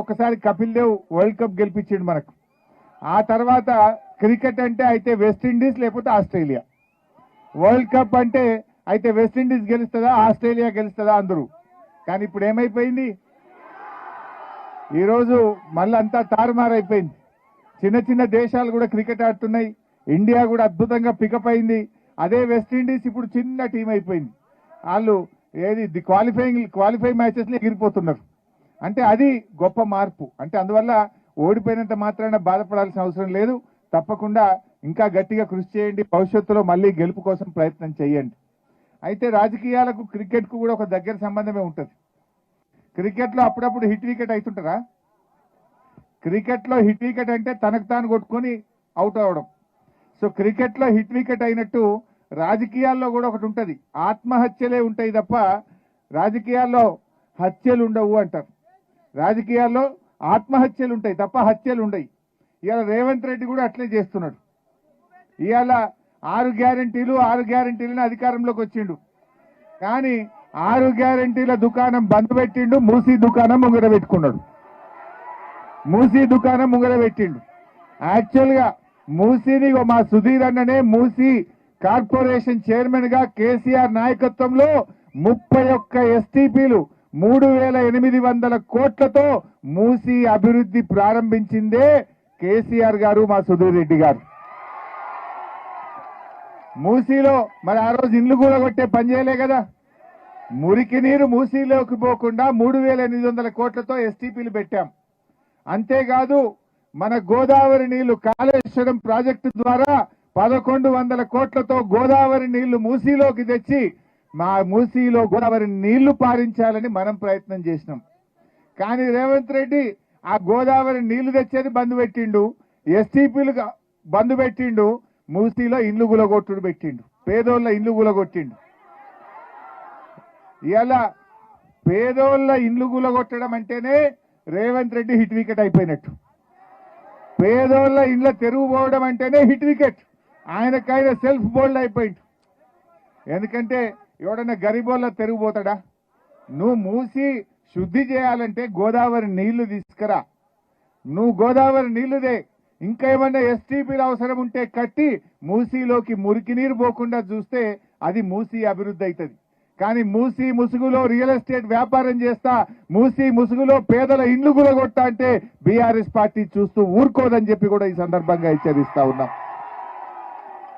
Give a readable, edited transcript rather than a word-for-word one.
ఒకసారి Kapil Dev world cup గెలిపించిండు మనకు. ఆ తర్వాత క్రికెట్ అంటే అయితే వెస్టిండీస్ లేకపోతే ఆస్ట్రేలియా, వరల్డ్ కప్ అంటే అయితే వెస్టిండీస్ గెలుస్తుందా ఆస్ట్రేలియా గెలుస్తుందా అందరూ. కానీ ఇప్పుడు ఏమైపోయింది, ఈరోజు మళ్ళీ అంతా తారుమారైపోయింది. చిన్న చిన్న దేశాలు కూడా క్రికెట్ ఆడుతున్నాయి. ఇండియా కూడా అద్భుతంగా పికప్ అయింది. అదే వెస్టిండీస్ ఇప్పుడు చిన్న టీం అయిపోయింది. వాళ్ళు ఏది క్వాలిఫై మ్యాచెస్లో ఎగిరిపోతున్నారు. అంటే అది గొప్ప మార్పు. అంటే అందువల్ల ఓడిపోయినంత మాత్రాన బాధపడాల్సిన అవసరం లేదు. తప్పకుండా ఇంకా గట్టిగా కృషి చేయండి. భవిష్యత్తులో మళ్ళీ గెలుపు కోసం ప్రయత్నం చేయండి. అయితే రాజకీయాలకు క్రికెట్కు కూడా ఒక దగ్గర సంబంధమే ఉంటుంది. క్రికెట్లో అప్పుడప్పుడు హిట్ వికెట్ అవుతుంటారా? క్రికెట్లో హిట్ వికెట్ అంటే తనకు తాను కొట్టుకొని అవుట్ అవ్వడం. సో క్రికెట్లో హిట్ వికెట్ అయినట్టు రాజకీయాల్లో కూడా ఒకటి ఉంటుంది, ఆత్మహత్యలే ఉంటాయి తప్ప రాజకీయాల్లో హత్యలు ఉండవు అంటారు. రాజకీయాల్లో ఆత్మహత్యలు ఉంటాయి తప్ప హత్యలు ఉండయి. ఇవాళ రేవంత్ రెడ్డి కూడా అట్లే చేస్తున్నాడు. ఇవాళ 6 గ్యారంటీలను అధికారంలోకి వచ్చిండు. కానీ 6 గ్యారంటీల దుకాణం బంద్ పెట్టిండు, మూసీ దుకాణం ముంగర పెట్టుకున్నాడు. మూసీ దుకాణం ముంగర పెట్టిండు. యాక్చువల్గా మూసీని మా సుధీర్ అన్ననే మూసీ కార్పొరేషన్ చైర్మన్ గా కేసీఆర్ నాయకత్వంలో 31 ఎస్టీపీలు 3800 కోట్లతో మూసీ అభివృద్ధి ప్రారంభించిందే కేసీఆర్ గారు, మా సుధీర్ రెడ్డి గారు. మూసీలో మరి ఆ రోజు ఇండ్లు కూడా కొట్టే పని చేయలే కదా. మురికి నీరు మూసీలోకి పోకుండా 3800 కోట్లతో ఎస్టీపీలు పెట్టాం. అంతేకాదు మన గోదావరి నీళ్లు కాళేశ్వరం ప్రాజెక్టు ద్వారా 1100 కోట్లతో గోదావరి నీళ్లు మూసీలోకి తెచ్చి మా మూసీలో గోదావరి నీళ్లు పారించాలని మనం ప్రయత్నం చేసినాం. కానీ రేవంత్ రెడ్డి ఆ గోదావరి నీళ్లు తెచ్చేది బంద్ పెట్టిండు, ఎస్టీపీలు బంద్ పెట్టిండు, మూసీలో ఇండ్లు గులగొట్టుడు పెట్టిండు, పేదోళ్ళ ఇండ్లు గులగొట్టిండు. ఇలా పేదోళ్ళ ఇండ్లు గులగొట్టడం అంటేనే రేవంత్ రెడ్డి హిట్ వికెట్ అయిపోయినట్టు. పేదోళ్ళ ఇండ్ల తెరువు పోవడం అంటేనే హిట్ వికెట్. ఆయనకైనా సెల్ఫ్ బోల్డ్ అయిపోయింది. ఎందుకంటే ఎవడన్నా గరీబోళ్ళ తెరువు పోతాడా? నువ్వు మూసి శుద్ధి చేయాలంటే గోదావరి నీళ్లు తీసుకురా, నువ్వు గోదావరి నీళ్లుదే. ఇంకా ఏమన్నా ఎస్టీపీలు అవసరం ఉంటే కట్టి మూసీలోకి మురికి నీరు పోకుండా చూస్తే అది మూసీ అభివృద్ధి అవుతుంది. కానీ మూసీ ముసుగులో రియల్ ఎస్టేట్ వ్యాపారం చేస్తా, మూసీ ముసుగులో పేదల ఇండ్లు గులగొట్టా అంటే బీఆర్ఎస్ పార్టీ చూస్తూ ఊరుకోదని చెప్పి కూడా ఈ సందర్భంగా హెచ్చరిస్తా ఉన్నాం.